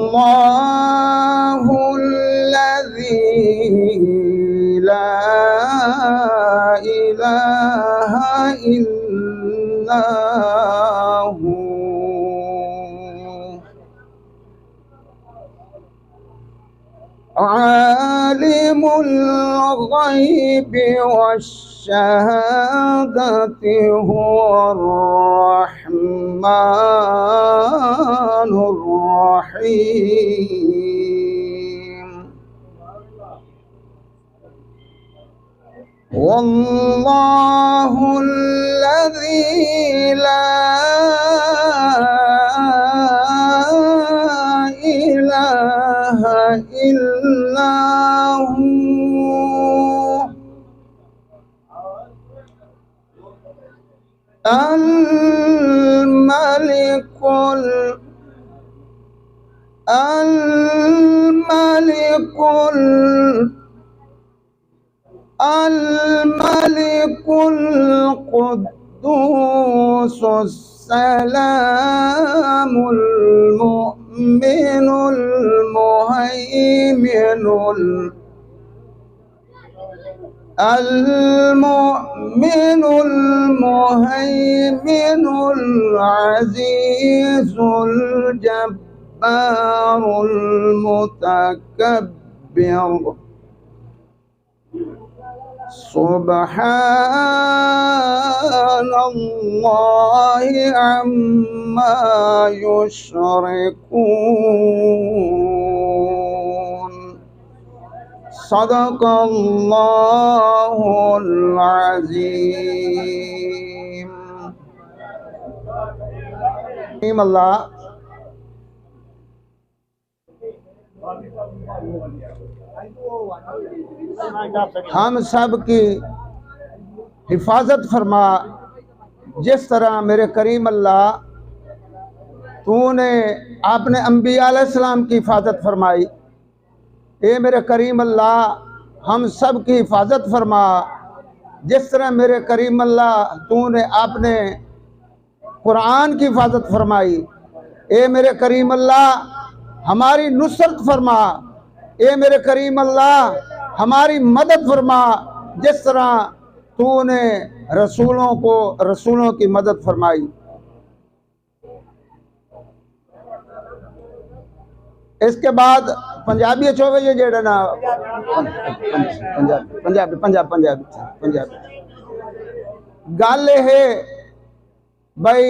वल्लाहु अल्लज़ी ला इलाहा इल्ला हू आलिमुल गैबि वश्शहादति हुवर रहमानुर रहीम वल्लाहु अल्लज़ी ला इलाहा इल्ला हू अल मलिकुल कुद्दूस सलामुल मुमिनुल मुहैमिनुल अज़ीज़ुल जब्बारुल मुतकब्बिर सुब्हानल्लाहि अम्मा युश्रिकून सदक़ल्लाहुल अज़ीम। अल्लाह हम सब की हिफाजत फरमा, जिस तरह मेरे करीम अल्लाह तूने आपने अंबिया अलैहिस्सलाम की हिफाजत फरमाई। ए मेरे करीम अल्लाह हम सब की हिफाजत फरमा, जिस तरह मेरे करीम अल्लाह तूने आपने कुरान की हिफाजत फरमाई। ए मेरे करीम अल्लाह हमारी नुसरत फरमा। ए मेरे करीम अल्लाह हमारी मदद फरमा, जिस तरह तूने रसूलों की मदद फरमाई। इसके बाद पंजाबी चोवे जे जेड़ा ना पंजाबी गल है भाई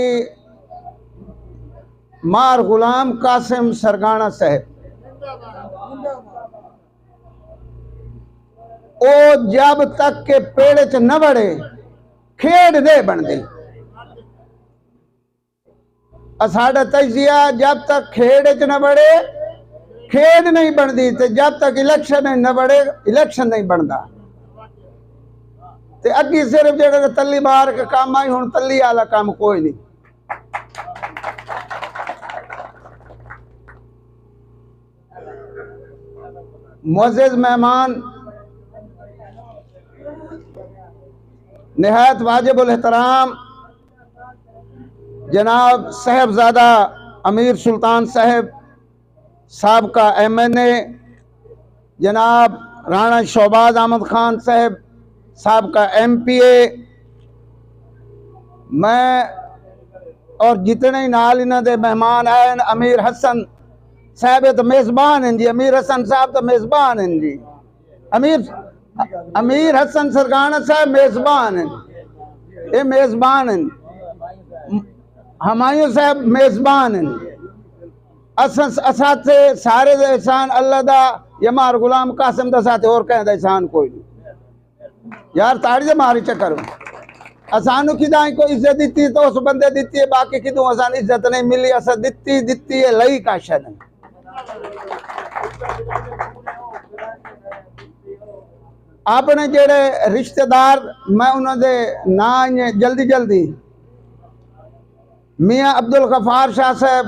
मार गुलाम कासिम सरगाना साहब ओ जब तक के पेड़ च न बड़े खेड दे बनती। साडा तजिया जब तक खेड च न बड़े खेड नहीं बनती, तो जब तक इलेक्शन न बड़े इलेक्शन नहीं बनता। ते अगे सिर्फ जेड़ा तली मार के काम आई, हुण तली वाला काम कोई नहीं। मुअज़्ज़िज़ मेहमान, निहायत वाजिबुल एहतराम जनाब साहबजादा अमीर सुल्तान साहब साबका MNA, जनाब राणा शोबाज अहमद खान साहब साबका MPA, मैं और जितने ही नाल इन्हां दे मेहमान आए, अमीर हसन साहब तो मेज़बान हैं जी, अमीर हसन साहब तो मेज़बान हैं जी, अमीर हसन सरगाना साहब मेज़बान हैं, ये मेज़बान हैं, हमायूं साहब मेज़बान हैं। असां से सारे दा एहसान अल्लाह दा, यमार गुलाम कासिम दा साथ और कहें दा एहसान कोई नहीं। यार ताड़ी दे मारी चक्कर असानू किदाई को इज्जत दी तो उस बंदे दी है, बाकी किदू असान इज्जत नहीं मिली। असा दी है लई काशा नहीं। अपने जेड़े रिश्तेदार मैं उन्होंने ना जल्दी मियाँ अब्दुल गफार शाह साहब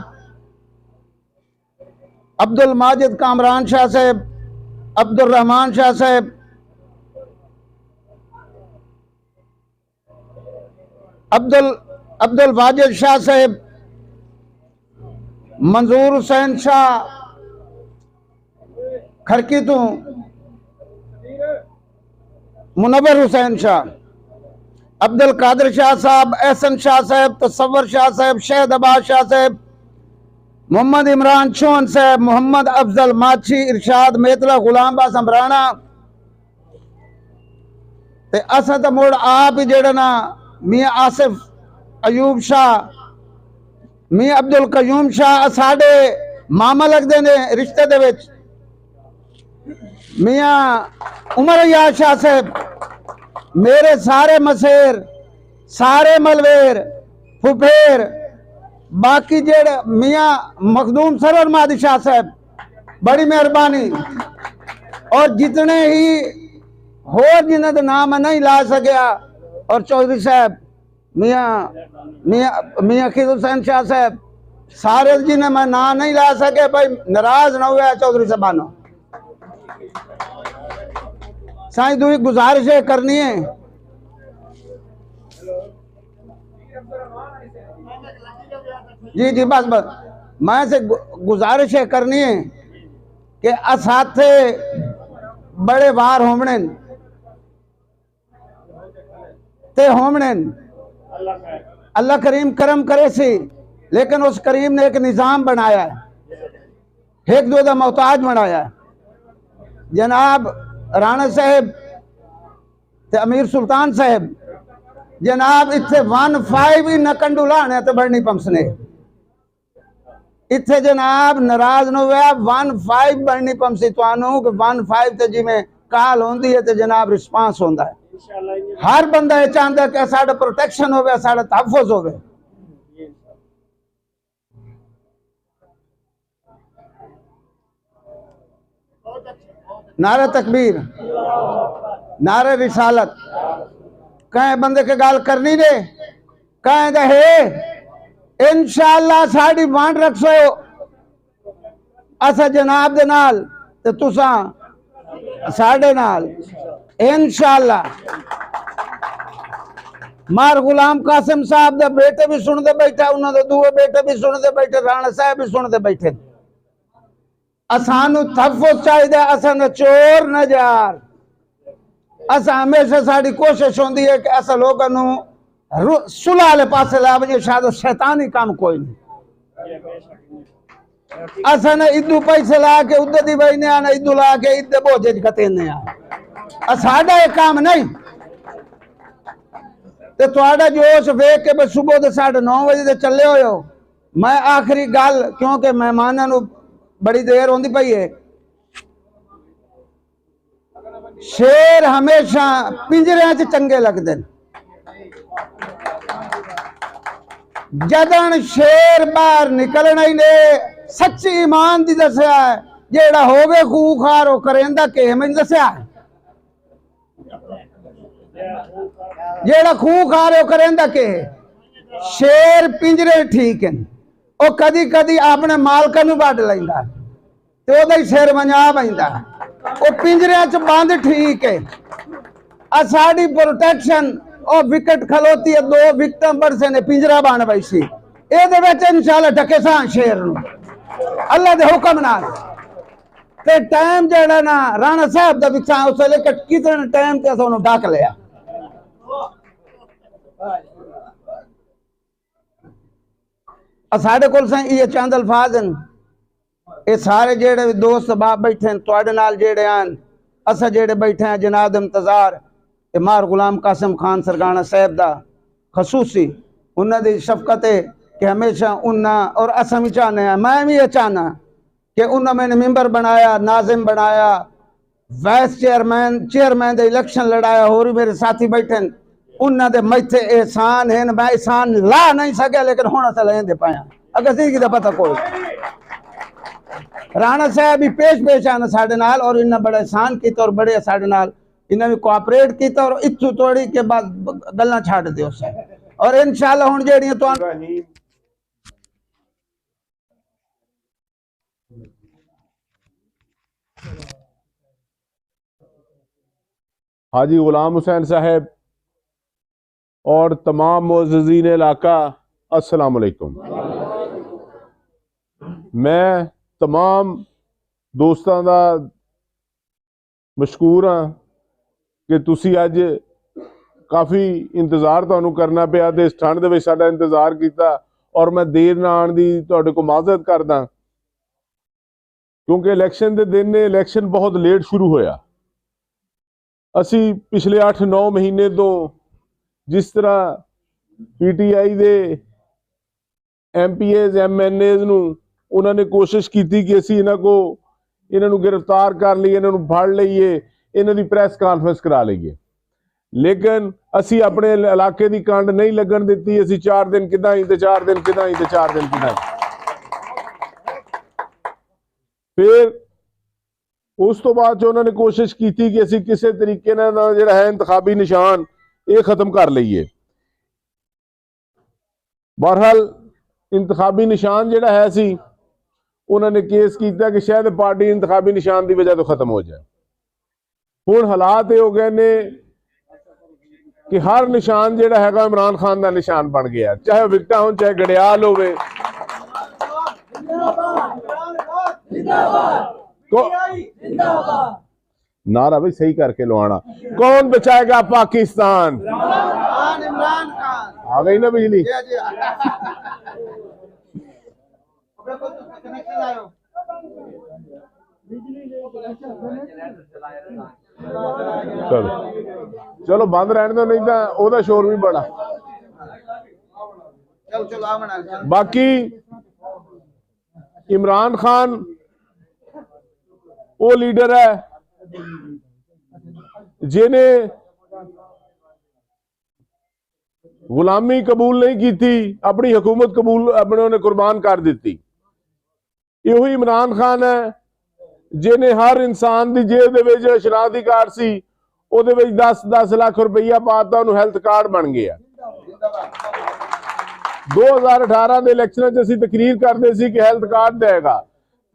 अब्दुल माजिद कामरान शाह साहब, अब्दुल रहमान शाह साहब, अब्दुल वाजिद शाह साहब, मंजूर हुसैन शाह खरकी तो, मुनव्वर हुसैन शाह, अब्दुल कादिर शाह साहब, एहसन शाह साहब, तसव्वर शाह साहब, शहद अब्बास शाह साहब, मोहम्मद इमरान चौहान साहब, मोहम्मद अफजल माछी, इरशाद मेतला, गुलाम बास अमराना। ते असा तो मुड़ आप ही जेड़ा ना मियाँ आसिफ अयूब शाह, मियाँ अब्दुल कयूम शाह साडे मामा लगते ने रिश्ते दे विच। मियाँ उमर याद शाह साहब मेरे सारे मसेर, सारे मलवेर, फुफेर, बाकी जेड़े मियाँ मखदूम सरवर मादी शाह साहब, बड़ी मेहरबानी। और जितने ही होर जिन्हें तो नाम नहीं ला सकिया, और चौधरी साहब मियाँ खीर हुसैन शाह साहब, सारे जिन्हें मैं नाम नहीं ला सके, भाई नाराज ना हुआ चौधरी साहबानो। साईं दूरी गुजारिश करनी है, जी जी बस बस मैं से गुजारिश करनी है कि असाथे बड़े बार होमने ते होमने अल्लाह करीम करम करे सी, लेकिन उस करीम ने एक निज़ाम बनाया है, एक दो दा मोहताज बनाया है। जनाब राणा साहब ते अमीर सुल्तान साहब जनाब इत्थे 15 ही नकंडू लाने तो बढ़नी पमसने इत्थे जनाब नाराज न हुआ 15 बढ़नी पमसी तुहानू कि 15 ते जिवें काल होंदी है तो जनाब रिस्पांस होंदा है। हर बंदा ये चाहता है कि साडा प्रोटेक्शन होवे, साडा तहफ़्फ़ुज़ होवे। नारे तकबीर, नारे रिसालत। कहे बंदे के गाल करनी दे, कहे दे है इंशाअल्लाह साड़ी बांट रखसो असा जनाब दे नाल ते तुसा साडे नाल इंशाअल्लाह। मार गुलाम कासिम साहब दे बेटे भी सुनते बैठे, उन्होंने दूए बेटे भी सुनते बैठे, राणा साहब भी सुनते बैठे। असानू तहफ़्फ़ुज़ चाहिए, असा न चोर न जार। असा हमेशा साड़ी कोशिश होती है कि असा लोगों नू सुलह वाले पासे ला वजे, शायद शैतानी काम कोई नहीं। असा न इदू पैसे ला के उधर दी बहने आना, इदू ला के इधर बोझे कते ने आ साडा ये काम नहीं। ते तुहाडा जोश वेख के बस सुबह दे 9:30 बजे ते चले हो। मैं आखिरी गल, क्योंकि मेहमानां नू बड़ी देर होंदी पई है, शेर हमेशा पिंजरे च चंगे लगते हैं। जदन शेर बाहर निकलना ही ने सच्ची ईमान दी दसिया है, जेड़ा होवे खूखार हो करेंदा के मैं दसिया है, जेड़ा खूखार हो करेंदा के। शेर पिंजरे ठीक है, वो कदी कदी अपने मालका नू वड लैंदा ते ओदा ही सिर मंजा पैंदा। वो पिंजरे च बंद ठीक है। साड़ी प्रोटेक्शन और विकेट खलोती है, 2 विकेट बरसे ने पिंजरा बन बैसी ये इंशाल्लाह ढके सा शेर नू अल्लाह दे हुक्म नाल। ते टाइम जेड़ा ना राणा साहब दा विचा उस लेके कितने टाइम ते सोनू ढक लिया। साढ़े कोल ये चंद अल्फाज हैं, ये सारे जेड़े दोस्त बाप बैठे तुहाडे नाल जेड़े आन, असा जेड़े बैठे हैं जनाब इंतजार मार गुलाम कासिम खान सरगाना साहब दा खसूसी उन्होंने दी शफकत है कि हमेशा उन्ना और असा भी चाहने हैं, मैं भी ये चाहना कि उन्होंने मैंने मेंबर बनाया, नाजिम बनाया, वाइस चेयरमैन दे इलेक्शन लड़ाया, और मेरे साथी बैठे उन्होंने मैथे एहसान है, मैं एहसान ला नहीं सके लेकिन होना से लेंदे पाया अगर सी की पता कोई। राणा साहब भी पेश आना साढ़े नाल और इन्हें बड़ा एहसान किया और बड़े साढ़े नाल इन्हें भी कोऑपरेट किया और इत्थू थोड़ी के बाद गल्लां छाड़ दियो और इंशाअल्लाह हुण जेहड़ियां तुहानू हाजी गुलाम हुसैन साहब और तमाम मुअज़्ज़िज़ीन इलाका, अस्सलाम वालेकुम। मैं तमाम दोस्तों का मशकूर हाँ कि तुसी अज काफ़ी इंतज़ार तुहानू करना पिया ते इस ठंड दे विच साडा इंतज़ार किया, और मैं देर ना आने की तुहाडे को माज़रत करदा क्योंकि इलैक्शन के दिन ने इलैक्शन बहुत लेट शुरू होया। असी पिछले 8-9 महीने तो जिस तरह PTI दे MPAs MNAs नू उन्होंने कोशिश की कि असी इन्हों गिरफ्तार कर लीए, इन्हों फड़ लीए, इन्हों की प्रैस कॉन्फ्रेंस करा लीए, लेकिन असी अपने इलाके की कंड नहीं लगन दी। असी 4 दिन किदां ही ते 4 दिन किदां ही ते 4 दिन किदां ही। फिर उस तो बाद उन्होंने कोशिश की कि असी किसी तरीके जिहड़ा है इंतखाबी निशान ये खत्म कर लीए। बहरहाल इंतखाबी निशान जिहड़ा है सी उन्होंने केस किया कि शायद पार्टी इंतखाबी निशान की वजह तो खत्म हो जाए। हुण हालात ये हो गए ने कि हर निशान जिहड़ा हैगा इमरान खान का निशान बन गया, चाहे विकटा हो चाहे गड़ियाल होवे। नारा भाई सही करके लवाना। कौन बचाएगा पाकिस्तान? इमरान खान। आ गई ना बिजली? चलो चलो बंद रहने दो, नहीं तो ओदा शोर भी बड़ा। बाकी इमरान खान वो लीडर है जिन्हें गुलामी कबूल नहीं की थी, अपनी हुकूमत कबूल अपने कुर्बान कर दी। यो ही इमरान खान है जिन्हें हर इंसान की जेब के शनाख्ती कार्ड सी 10-10 लाख रुपया पाता, उन्होंने हेल्थ कार्ड बन गया। 2018 के इलैक्शन असी तकरीर करते सी कि हेल्थ कार्ड देगा,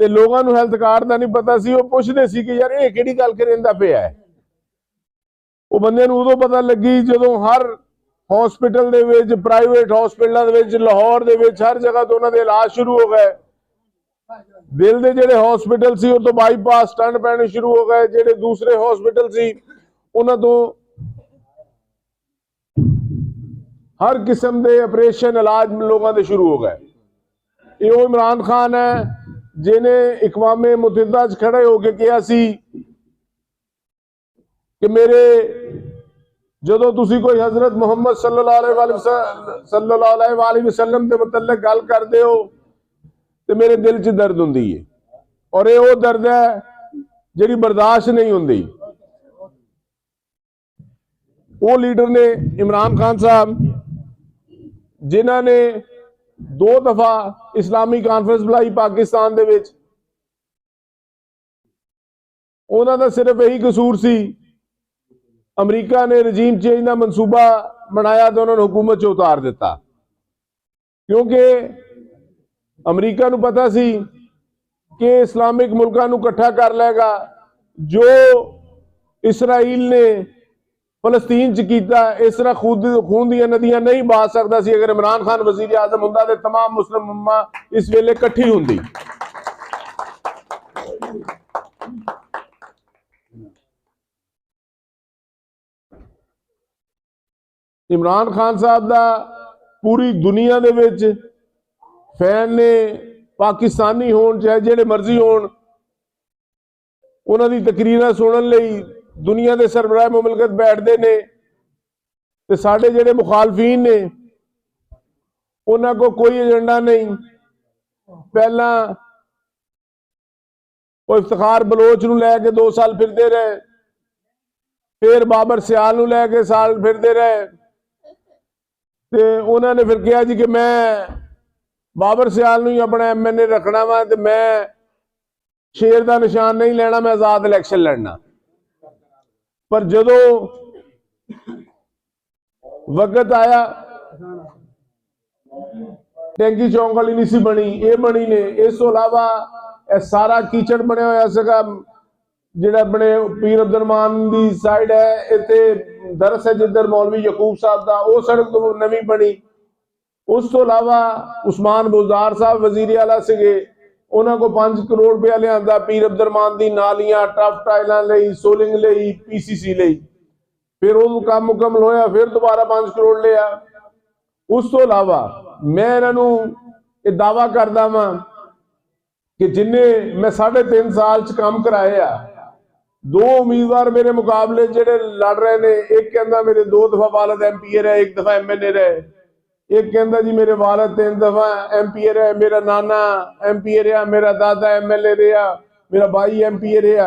तो लोगों को हेल्थ कार्ड का नहीं पता सी। वो पूछते सी कि यार ये किहड़ी गल करेंदा पिया है। वो बंदे नूं उदों पता लगी जदों हर हॉस्पिटल दे विच, प्राइवेट हॉस्पिटलों दे विच, लाहौर दे विच हर जगह तो उन्होंने इलाज शुरू हो गए। दिल के जेडे हॉस्पिटल सी तो बाईपास स्टंट पैने शुरू हो गए, जेडे दूसरे हॉस्पिटल सी उन्होंने तो हर किस्म के ऑपरेशन इलाज लोगों के शुरू हो गए। ये इमरान खान है जिन्हें इकवामे मुत्तहिदा च खड़े होकर कहा सी कि मेरे जदों तुसी कोई हजरत मुहम्मद सल्लल्लाहु अलैहि वसल्लम के मुतल्लिक गल करते हो तो मेरे दिल च दर्द हुंदी है, और ये वो दर्द है जिहड़ी बर्दाश्त नहीं हुंदी। वो लीडर ने इमरान खान साहब जिन्हां ने 2 दफा इस्लामी कॉन्फ्रेंस बुलाई पाकिस्तान दे विच। उन्हां दा सिर्फ यही कसूर सी, अमरीका ने रजीम चेंज का मनसूबा बनाया तो उन्होंने हुकूमत से उतार दिता, क्योंकि अमरीका नूं पता सी कि इस्लामिक मुल्कां नूं इकट्ठा कर लेगा। जो इसराइल ने फलस्तीन च कीता, इस तरह खून दी नदियां नहीं बहा सकता सी अगर इमरान खान वजीर आजम हुंदा ते तमाम मुस्लिम उम्मा इस वेले इकट्ठी हुंदी। इमरान खान साहब दा पूरी दुनिया दे विच फैन ने, पाकिस्तानी होण चाहे जेड़े मर्जी होण, उन्हां दी तकरीरां सुनन लई दुनिया के सरबराह मुमलकत बैठते ने। ते साडे जेड़े मुखालफीन ने उन्हां को कोई एजेंडा नहीं। पहला वो इफ्तिखार बलोच नूं लैके 2 साल फिरते रहे, फिर बाबर सियाल नूं लैके साल फिरते रहे, ते उन्होंने फिर कहा जी कि मैं बाबर सियाल नूं ही अपना MNA रखना वा, ते मैं शेर का निशान नहीं लेना, मैं आजाद इलैक्शन लड़ना। पर जदों वक्त आया टैंकी चौंक वाली नहीं सी बनी, ये बनी ने। इस तो इलावा सारा कीचड़ बनया होया सीगा ਜਿਹੜਾ ਆਪਣੇ ਪੀਰ ਅਬਦੁਰਰਹਿਮਾਨ ਦੀ ਸਾਈਡ ਹੈ, ਇੱਥੇ ਦਰਸ ਹੈ ਜਿੱਧਰ ਮੌਲਵੀ ਯਕੂਬ ਸਾਹਿਬ ਦਾ, ਉਹ ਸੜਕ ਤੋਂ ਨਵੀਂ ਬਣੀ। ਉਸ ਤੋਂ ਇਲਾਵਾ ਉਸਮਾਨ ਬੁਜ਼ਦਾਰ ਸਾਹਿਬ ਵਜ਼ੀਰ ਆਲਾ ਸੀਗੇ, ਉਹਨਾਂ को 5 करोड़ रुपया लिया पीर अब्दुररहमान दी नालियां टफ टाइलों लई, सोलिंग लई, PCC लई। फिर वो काम मुकम्मल होया, फिर दोबारा 5 करोड़ लिया। उस तो इलावा मैं इन्हों ये दावा करदा वां कि जिन्हें मैं 3.5 साल च काम कराए आ, 2 उम्मीदवार मेरे मुकाबले जेडे लड़ रहे ने, एक कहता मेरे 2 दफा वालिद MP रहे, 1 दफा MLA रहे, एक कहता जी मेरे वालिद 3 दफा MP रहा, मेरा नाना MP रहा, मेरा दादा MLA रहा, मेरा भाई MP रहा।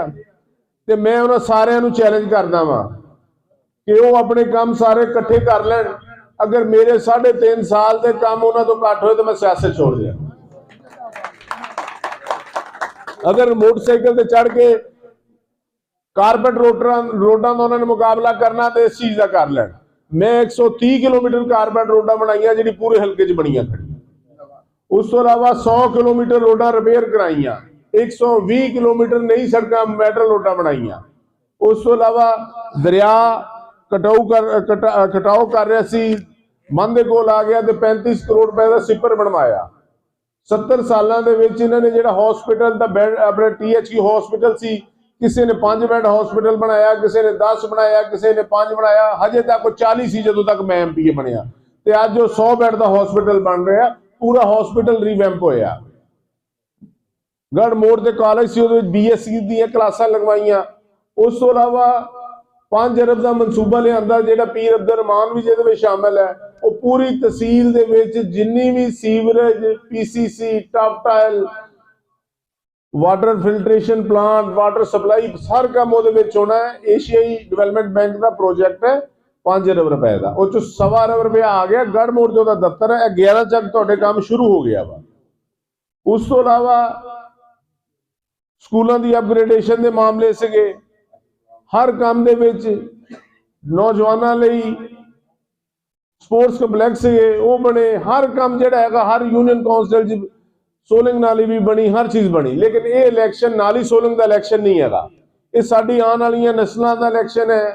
ते मैं उन्होंने सारे चैलेंज करदा वां कि वो अपने काम सारे इकट्ठे कर लैन। अगर मेरे 3.5 साल के काम उन्होंने तो घट होए तो मैं सियासत छोड़ दिया। अगर मोटरसाइकिल से चढ़ के कारपेट रोडां का उन्होंने मुकाबला करना तो इस चीज का कर लैन। मैं 130 किलोमीटर कारपेट रोडा बनाई जी पूरे हल्के च बनिया खड़ी। उस तो इलावा 100 किलोमीटर रोडा रिपेयर कराइया, 120 किलोमीटर नई सड़क मेटल रोडा बनाइया। उस तो इलावा दरिया कटाओ कर रहा सी, मन दे कोल आ गया तो 35 करोड़ रुपए का सिपर बनवाया। 70 सालों के इन्होंने जो हॉस्पिटल का बैड अपने THQ हॉस्पिटल सी, किसी ने 5 बैड हॉस्पिटल बनाया, किसी ने 10 बनाया, किसी ने 5 बनाया। हजे तक 40 सी जो तक मैं MPA बनया, ते आज जो 100 बैड का हॉस्पिटल बन रहा, पूरा हॉस्पिटल रिवैम्प होया। गढ़ मोड़ के कॉलेज से BSc दी क्लासां लगवाइया। उस तो इलावा 5 अरब का मनसूबा लिया, जो पीर अब्दुररहमान भी जिहदे विच शामिल है। वो पूरी तहसील दे विच जिन्नी भी sewerage, PCC, tough tile, water filtration plant, water supply, हर काम होना है। एशियाई डेवलपमेंट बैंक का प्रोजेक्ट है 5 अरब रुपए का, उस 1.25 अरब रुपया आ गया। गढ़ मोड़ जो दफ्तर है 11 तक तुहाडे काम शुरू हो गया वा। उस तो इलावा स्कूलों की अपग्रेडेशन के मामले सीगे, हर काम दे विच नौजवानों लई स्पोर्ट्स कंपलैक्स सीगे वो बने, हर काम जिहड़ा हैगा, हर यूनियन काउंसिल सोलिंग नाली भी बनी, हर चीज बनी। लेकिन ये इलैक्शन नाली सोलिंग का इलैक्शन नहीं है, ये साडी आने वाली नस्लों का इलैक्शन है,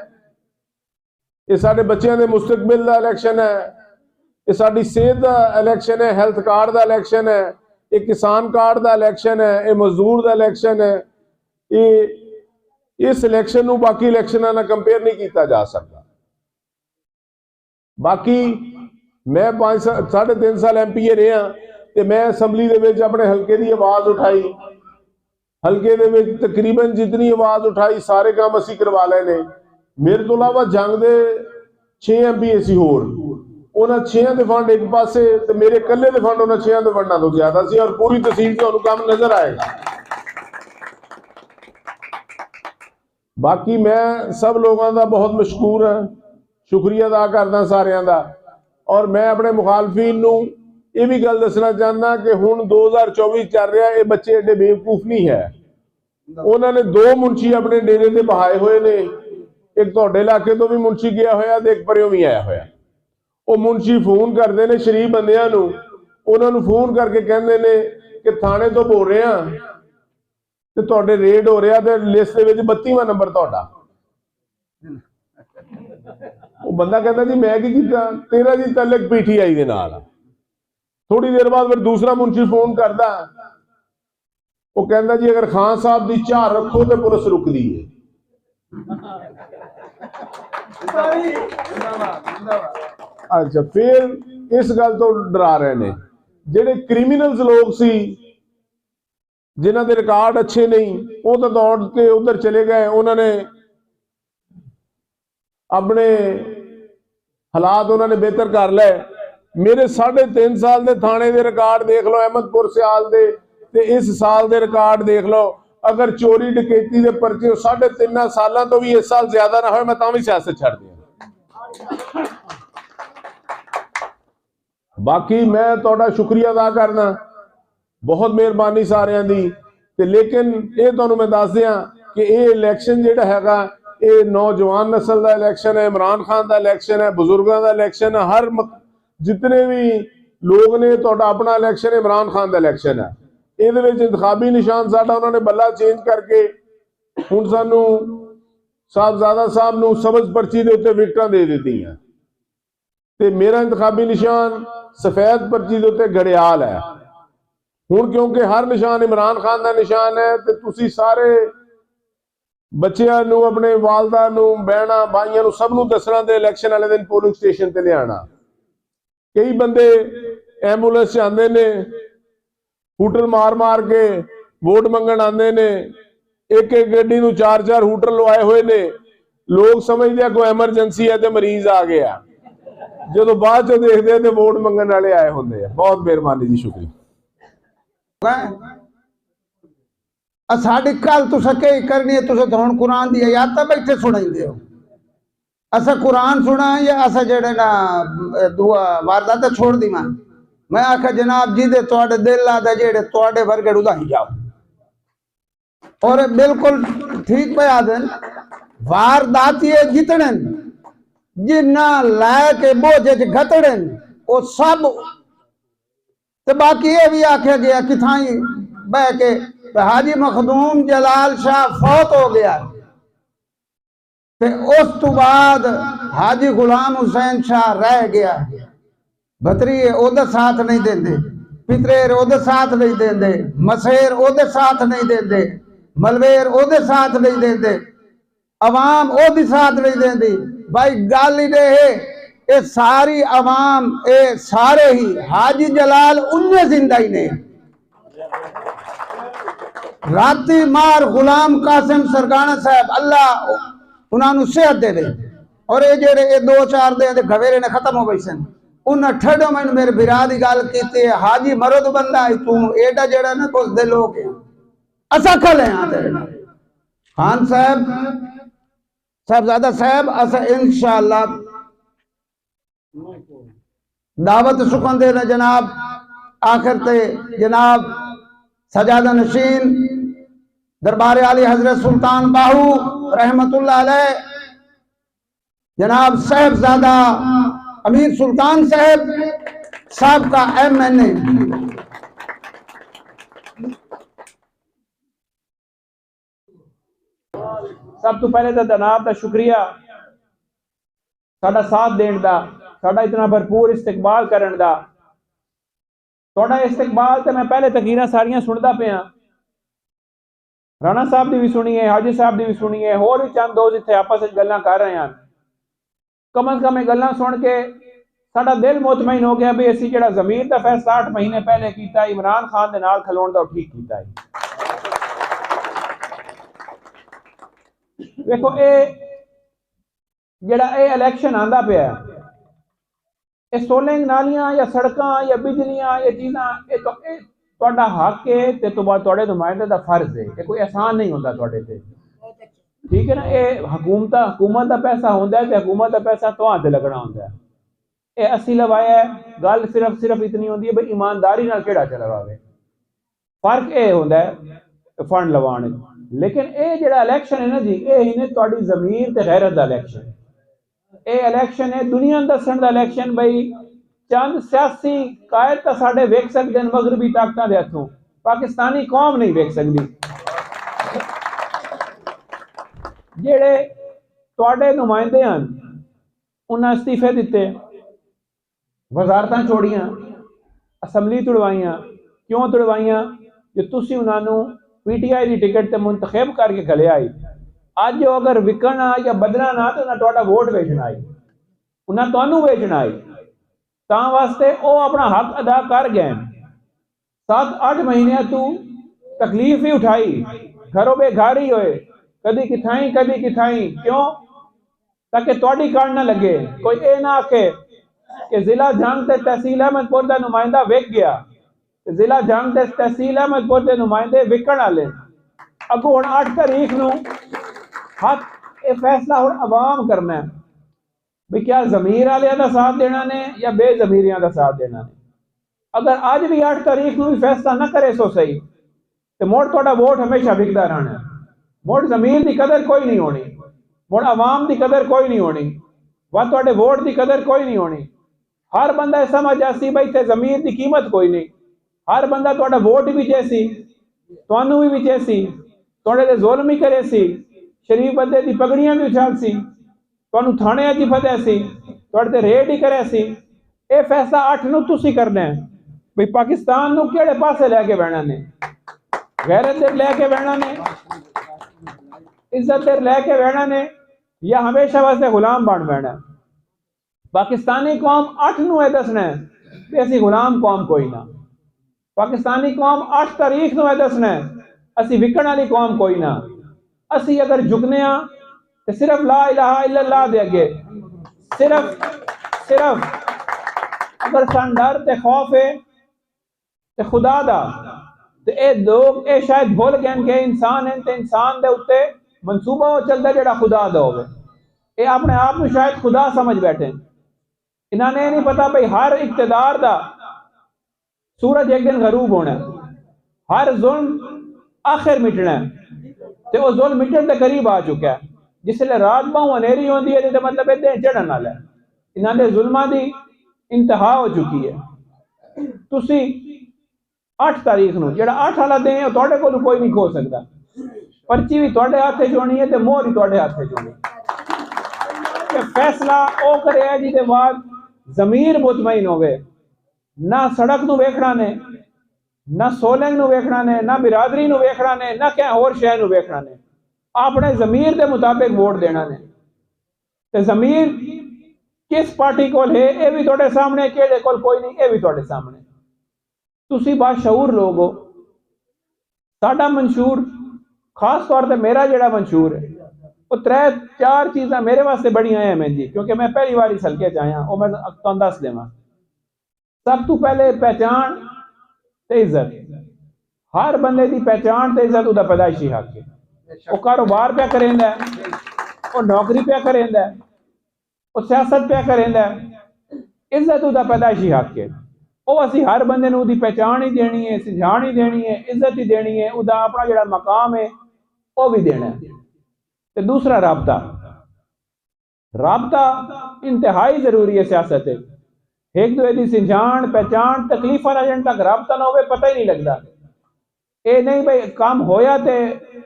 ये साडे बच्चों के मुस्तकबिल का इलैक्शन है, ये साडी सेहत का इलैक्शन है, हैल्थ कार्ड का इलैक्शन है, ये किसान कार्ड का इलैक्शन है, ये मजदूर का इलैक्शन है। ये इस इलैक्शन को बाकी इलैक्शनों नाल कंपेयर नहीं किया जा सकता। बाकी मैं 3.5 साल MPA रहा, ਤੇ मैं असैम्बली ਦੇ ਵਿੱਚ अपने हल्के की आवाज़ उठाई। हल्के ਦੇ ਵਿੱਚ तकरीबन जितनी आवाज़ उठाई सारे काम असी करवा लए ने। मेरे तो इलावा जंग के 6 MPA सी होर, उन्होंने 6 के फंड एक पासे ते मेरे कल्ले के फंड उन्होंने 6 के फंडों तो ज्यादा सी, और पूरी तहसील तुहानू काम नजर आएगा। बाकी मैं सब लोगों का बहुत मशकूर है, शुक्रिया अदा करदा सारियां दा। और मैं अपने मुखालफीन नू ये भी गल दसना चाहना कि हुण 2024 चल रहा, ये बच्चे एडे बेवकूफ नहीं है। उन्होंने 2 मुंशी अपने डेरे से बहाए हुए ने, एक तुहाडे इलाके तो भी मुंशी गया होया ते एक परियों भी आया होया। वो मुंशी फोन करते हैं शरीफ बंदियां नू, उन्होंने फोन करके कहते हैं कि थाने तो बोल रहे हैं ते तुहाडे रेड हो रहा, ते लिस्ट दे विच 32वां नंबर तुहाडा। वो बंदा कहता जी मैं की कीता, तेरा जी तलक PTI दे नाल। थोड़ी देर बाद फिर दूसरा मुंशी फोन करता, वो कहता जी अगर खान साहब की झार रखो तो पुलिस रुकती है। अच्छा, फिर इस गल तो डरा रहे ने जेडे क्रिमिनल्स लोग सी, जिन्हां दे रिकॉर्ड अच्छे नहीं, वो तो दौड़ के उधर चले गए। उन्होंने अपने हालात उन्होंने बेहतर कर ले। मेरे 3.5 साल के थाने के रिकॉर्ड देख लो, अहमदपुर सियाल दे, ते इस साल के रिकॉर्ड देख लो। अगर चोरी डकैती के परचे 3.5 सालों तो भी इस साल ज्यादा ना हो, मैं तां भी सियासत छड्ड दियां। बाकी मैं तुहाडा शुक्रिया अदा करना, बहुत मेहरबानी सारियां दी। ते लेकिन ये तुहानू मैं दस दियां कि ये इलैक्शन जिहड़ा हैगा, ये नौजवान नस्ल का इलैक्शन है, इमरान खान का इलैक्शन है, बुजुर्गों का इलैक्शन है। हर जितने भी लोग ने तुहाडा अपना इलैक्शन इमरान खान का इलैक्शन है। ये इंतखाबी निशान साडा उन्होंने बल्ला चेंज करके ਹੁਣ ਸਾਨੂੰ ਸਾਹਿਬਜ਼ਾਦਾ ਸਾਹਿਬ ਨੂੰ ਸਬਜ਼ ਪਰਚੀ ਦੇ ਉੱਤੇ ਵਿਕਟਾਂ ਦੇ ਦਿੱਤੀਆਂ ਤੇ ਮੇਰਾ ਇੰਤਖਾਬੀ ਨਿਸ਼ਾਨ ਸਫੈਦ ਪਰਚੀ ਦੇ ਉੱਤੇ ਘੜਿਆਲ ਹੈ। ਹੁਣ ਕਿਉਂਕਿ ਹਰ ਨਿਸ਼ਾਨ ਇਮਰਾਨ ਖਾਨ ਦਾ ਨਿਸ਼ਾਨ ਹੈ ਤੇ ਤੁਸੀਂ ਸਾਰੇ ਬੱਚਿਆਂ ਨੂੰ, ਆਪਣੇ ਵਾਲਦਾ ਨੂੰ, ਬਹਿਣਾ ਭਾਈਆਂ ਨੂੰ ਸਭ ਨੂੰ ਦੱਸਣਾ ਤੇ ਇਲੈਕਸ਼ਨ ਵਾਲੇ ਦਿਨ ਪੋਲਿੰਗ ਸਟੇਸ਼ਨ ਤੇ ਲਿਆਣਾ। ਕਈ ਬੰਦੇ ਐਂਬੂਲੈਂਸ 'ਚ ਆਉਂਦੇ ਨੇ, ਹੂਟਰ ਮਾਰ ਮਾਰ ਕੇ ਵੋਟ ਮੰਗਣ ਆਉਂਦੇ ਨੇ, ਇੱਕ ਇੱਕ ਗੱਡੀ ਨੂੰ 4-4 ਹੂਟਰ ਲਵਾਏ ਹੋਏ ਨੇ। ਲੋਕ ਸਮਝਦੇ ਆ ਕੋਈ ਐਮਰਜੈਂਸੀ ਹੈ ਤੇ ਮਰੀਜ਼ ਆ ਗਿਆ, ਜਦੋਂ ਬਾਅਦ ਚੋਂ ਦੇਖਦੇ ਤੇ ਵੋਟ ਮੰਗਣ ਵਾਲੇ ਆਏ ਹੁੰਦੇ ਆ। ਬਹੁਤ ਮਿਹਰਬਾਨੀ ਜੀ, शुक्रिया। साड़ी कल तुस कई करनी है, तुस तो हुण कुरान दी आयत बैठे सुनाइंदे हो। असा कुरान सुना या असा जेड़े ना दुआ वारदात छोड़ दी। मैं आखा जनाब जी दे तुहाडे दिल आदा जेड़े तुहाडे वर्गे उदाही जाओ। और बिल्कुल ठीक पे आदन वारदातिये जितने जिन्ना लैके बोझे च घतड़न वो सब। तो बाकी ये भी आख्या गया कि थाई बह के हाजी मखदूम जलाल शाह फौत हो गया ते उस तो बाद हाजी गुलाम हुसैन शाह रह गया। भतरीए ओदा साथ नहीं देंदे, पितरेर ओदे साथ नहीं देंदे, मसेर ओदे साथ नहीं देंदे, मलवेर ओदे साथ नहीं देंदे, अवाम ओदी साथ नहीं देंदी। भाई गल ही ये सारी अवाम ये सारे ही हाजी जलाल उन्ने जिंदा ही ने। राती मार गुलाम कासिम सरगाना साहब अल्लाह उन्होंने सेहत दे दे। और ये जेड़े ये 2-4 दिन के घवेरे ने खत्म हो गई सन, उन्हें ठेडो मैंने मेरे बिरा की गल की। हाजी मरद बंदा है तू एडा जेड़ा ना कुछ दे लोग असा खले हाँ तेरे नाल। खान साहब साहबजादा साहब असा इंशाअल्लाह दावत सुखन दे ना जनाब। आखिर ते जनाब सजादा नशीन दरबार आली हजरत सुल्तान बाहू रहमतुल्लाह अलैह, जनाब साहबजादा अमीर सुल्तान साहब का MNA सब तो पहले तो जनाब का शुक्रिया साडा साथ देने का, साडा इतना भरपूर इस्तकबाल करने का। थोड़ा इस्तकबाल तो मैं पहले तकीरां सारियां सुनता पिया, राणा साहब की भी सुनी है, हाजी साहब की भी सुनी है, होर भी चंद दोस्त इत्थे आपस में गल्लां कर रहे हैं। कम अज कम गल्लां सुन के साडा दिल मुतमईन हो गया भी असीं जिहड़ा ज़मीर दा फैसला 8 महीने पहले कीता इमरान खान दे नाल खलोण दा ठीक कीता है। देखो ये जिहड़ा ये इलैक्शन आंदा पिया, ये सोलिंग नालियां या सड़कां या बिजलियां ये चीज़ां ये तो तुहाडा हक है ते तो बाद तुहाडे नुमाइंदे दा फर्ज है। ये कोई एहसान नहीं होंदा तुहाडे ते, ठीक है ना। ये हुकूमत का पैसा होंदा है ते हुकूमत का पैसा तुहाडे लगना होंदा है। ये असीं लवाया है, गल सिर्फ इतनी होंदी है भाई ईमानदारी नाल केड़ा चलवावे। फर्क ये होंदा है फंड लवाण। लेकिन ये जिहड़ा इलैक्शन है ना जी, ये ही ने तुहाडी ज़मीर ते गैरत दा इलैक्शन। ये इलैक्शन है दुनिया दसन दा इलैक्शन। भाई चंद सियासी कायद तो साढ़े वेख सकते हैं मगरबी ताकतां दे हथों, पाकिस्तानी कौम नहीं वेख सकती। जेड़े तुहाडे नुमाइंदे हन उन्हें इस्तीफे दिते, वजारतां छोड़ियां, असैम्बली तुड़वाइयां। क्यों तुड़वाइयां? जो तुसीं उन्होंने PTI की टिकट से मुंतखब करके घलिया आई। अज अगर विकना या बदलना ना तो उन्हें तुहाडा वोट बेचना आई, उन्हें तुहानूं बेचना आई। तां वास्ते वो अपना हक अदा कर गए। 7-8 महीने तू तकलीफ ही उठाई, घरों बेघर ही होए, कदी किथाई कदी किथाई। क्यों? ताकि तुहाडी कण ना लगे, कोई ये ना आखे कि जिला जंग ते तहसील अहमदपुर का नुमाइंदा विक गया, जिला जंग ते तहसील अहमदपुर के नुमाइंदे विकण वाले। अगों हुण 8 तारीख नूं हक ये फैसला हुण अवाम करना है भी क्या ज़मीर वालियां दा साथ देना ने या बेज़मीरियां दा साथ देना ने। अगर अज भी 8 तारीख नूं भी फैसला ना करे सो सही, तो मुड़ तुहाडा वोट हमेशा विकदा रहना। मुड़ ज़मीर की कदर कोई नहीं होनी, मुड़ अवाम की कदर कोई नहीं होनी, व तुहाडे वोट की कदर कोई नहीं होनी। हर बंदा समझ जासी भाई इत्थे ज़मीर की कीमत कोई नहीं। हर बंदा तुहाडा वोट भी चेसी, तुहानूं भी चेसी, थोड़े दे जुल्म ही करे सी, शरीफ बंदे दी पगड़ियां भी उछाल सी, तुहानू थाने च फदे सी, तुहाडे ते रेड ही करे सी। ये फैसला 8 नूं तुसी करना है भी पाकिस्तान नूं किहड़े पासे लैके बहना ने, गैरत दे लैके बहना ने, इज्जत दे लैके बहना ने, या हमेशा वास्ते गुलाम बन बहना। पाकिस्तानी कौम 8 नूं दसना है कि असी गुलाम कौम कोई ना। पाकिस्तानी कौम 8 तारीख नूं दसना है असी विकण वाली कौम कोई ना। असी अगर झुकने तो सिर्फ ला इलाहा इल्लल्लाह दे अगे, सिर्फ अगर सन डर ते खौफ है ते खुदा दा, ते ए लोग ए शायद भुल गए कि इंसान है ते इंसान दे उत्ते मनसूबा वो चलता जेड़ा खुदा दा होवे। ये अपने आप में शायद खुदा समझ बैठे। इन्होंने नहीं पता भाई हर इक्तदार दा सूरज एक दिन गरूब होना, हर जुल्म आखिर मिटना, ते वो जुल्म मिटन के करीब आ चुका है। जिसले रात बहु अनेरी होती है तो मतलब इतने चढ़न वाला है। इन्होंने जुल्मां दी इंतहा हो चुकी है। तुसी 8 तारीख नूं जेड़ा 8 वाला दिन है तुहाडे कोल कोई नहीं खो सकता। पर्ची भी तुहाडे हाथे च होनी है ते मोहर भी तुहाडे हाथे च होनी है। फैसला ओ करे जिहदे बाद ज़मीर मुतमईन होवे, ना सड़क नूं वेखना ने, ना सोलंग नूं वेखना ने, ना बिरादरी नूं वेखना ने, ना क्या होर शय नूं वेखना ने। अपने ज़मीर के मुताबिक वोट देना ने। ते ज़मीर किस पार्टी कोल है ये भी तुहाडे सामने, किहड़े कोल कोई नहीं ये भी तुहाडे सामने। तुसी बाशऊर लोग हो। साडा मंशूर खास तौर पर मेरा जेड़ा मंशूर है वो 3-4 चीज़ां मेरे वास्ते बड़ी अहम हैं जी, क्योंकि मैं पहली बार इस हल्के च आया। वो मैं तुहानू दस देवां। सब तो पहले पहचान ते इज्जत। हर बंदे की पहचान ते इज्जत उसका पैदाइशी हक है। वो कारोबार पे करेंदा है, वो नौकरी पे करेंदा है, वो सियासत पे करेंदा है, इज्जत उसका पैदाइशी हक है। वो असी हर बंदे नूं उहदी पहचान ही देनी है, सिझाण ही देनी है, इज्जत ही देनी है, उसका अपना जिहड़ा मकाम है वो भी देना है। ते दूसरा राबता, राबता इंतहाई जरूरी है सियासत है। एक दूसरे की सिझाण पहचान तकलीफा ना जन तक राबता ना हो पता ही नहीं लगता। ये नहीं भाई काम होया ते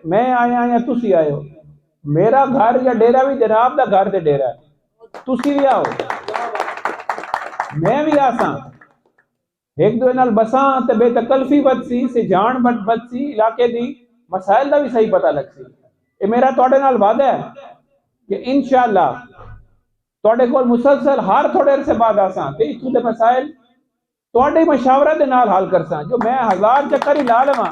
मैं आया या तुसी आए हो। मेरा घर या डेरा भी जनाब दा घर ते डेरा है, तुसी भी आओ मैं भी आसा। एक दूसरे नाल बसा ते बेतकल्फी बदसी, सिझाण बदसी, इलाके दी मसाइल का भी सही पता लगसी। ये मेरा तुहाडे नाल वादा है कि इंशाअल्लाह तुहाडे कोल मुसलसल हर थोड़े अरसे बाद आसा ते इत्थों दे मसाइल तुहाडे मशावरे दे नाल हल करसा। जो मैं 1000 चक्कर ही ला लवां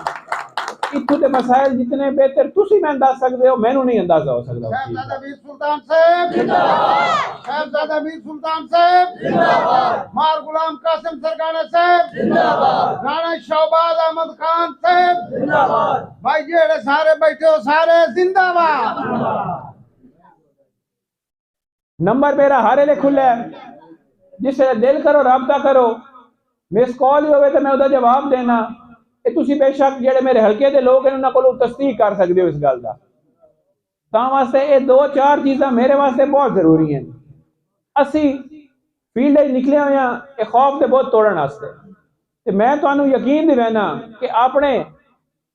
इत्थों दे मसाइल जितने बेहतर तुसी मैं दस सकदे हो, मैनू नहीं अंदाजा हो सकदा। शहजादा वीर सुल्तान साहब जिंदाबाद, शहजादा वीर सुल्तान साहब जिंदाबाद, मार गुलाम कासिम सरगाना साहब जिंदाबाद, राणा शहबाज अहमद खान साहब जिंदाबाद, भाई जेड़े सारे बैठे हो सारे जिंदाबाद। नंबर मेरा हर वेले खुला है, जिस दिल करो राबता करो। मिस कॉल ही होवे तो मैं उसका जवाब देना। ये तुसी बेशक जेड़े मेरे हल्के के लोग हैं उन्होंने को तस्दीक कर सकते हो इस गल का। तां वास्ते ये 2-4 चीज़ां मेरे वास्ते बहुत जरूरी हैं। असी फील्ड निकले हुए हैं ये खौफ के बहुत तोड़न वास्ते। ते मैं तुहानू यकीन दिवाना कि अपने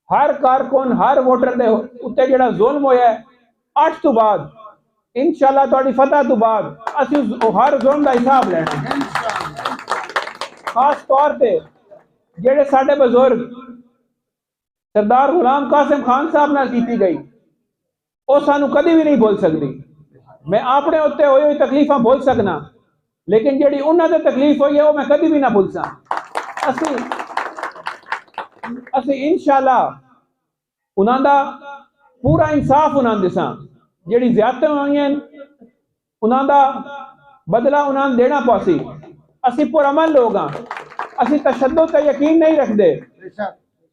हर कारकुन हर वोटर के उत्ते जेड़ा जुल्म होया है 8 तो बाद इंशाअल्लाह तुहाडी फतह तो बाद असी हर जुल्म का हिसाब लेना। खास तौर पर जेड़े साडे बुजुर्ग सरदार गुलाम कासिम खान साहब नाल कीती गई वो सानू कभी भी नहीं भूल सकती। मैं अपने उत्ते होई हुई तकलीफां भूल सकना, लेकिन जेड़ी उन्हां दे तकलीफ हुई है वो मैं कभी भी ना भूल सकां। असी इंशाअल्लाह उन्हां दा पूरा इंसाफ उन्हां दिसां। जेड़ी ज़्यादतियां होईयां उन्हां दा बदला उन्हां देना पौसी। असी पुरअमन लोग हाँ, असी तशद्दुद ते यकीन नहीं रखते।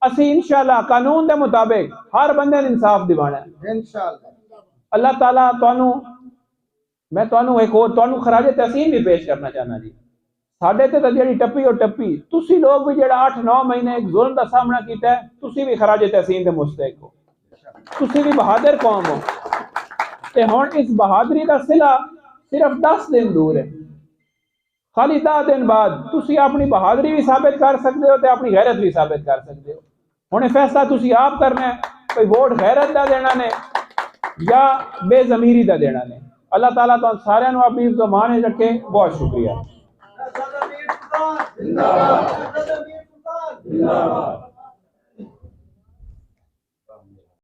असी इंशाअल्लाह कानून के मुताबिक हर बंदे ने इंसाफ दिवाना है इंशाअल्लाह। अल्लाह ताला तुहानू मैं तुहानू एक और तुहानू खराजे तहसीन भी पेश करना चाहना जी। साडे ते जेड़ी टप्पी और टप्पी तुसी लोग भी जेड़ा 8-9 महीने एक जुल्म का सामना किया है, तुसी भी खराजे तहसीन के मुस्तहिक हो। तुसी भी बहादुर कौम हो ते हुण इस बहादुरी का सिला सिर्फ 10 दिन दूर है। खाली 10 दिन बाद तुसी अपनी बहादुरी भी साबित कर सकते हो ते अपनी गैरत भी साबित कर सकते हो। हुणे फैसला तुसी आप करना है कोई वोट गैरत का देना ने या बेजमीरी का देना ने। अल्लाह ताला तो सारे अपनी मान रखे। बहुत शुक्रिया।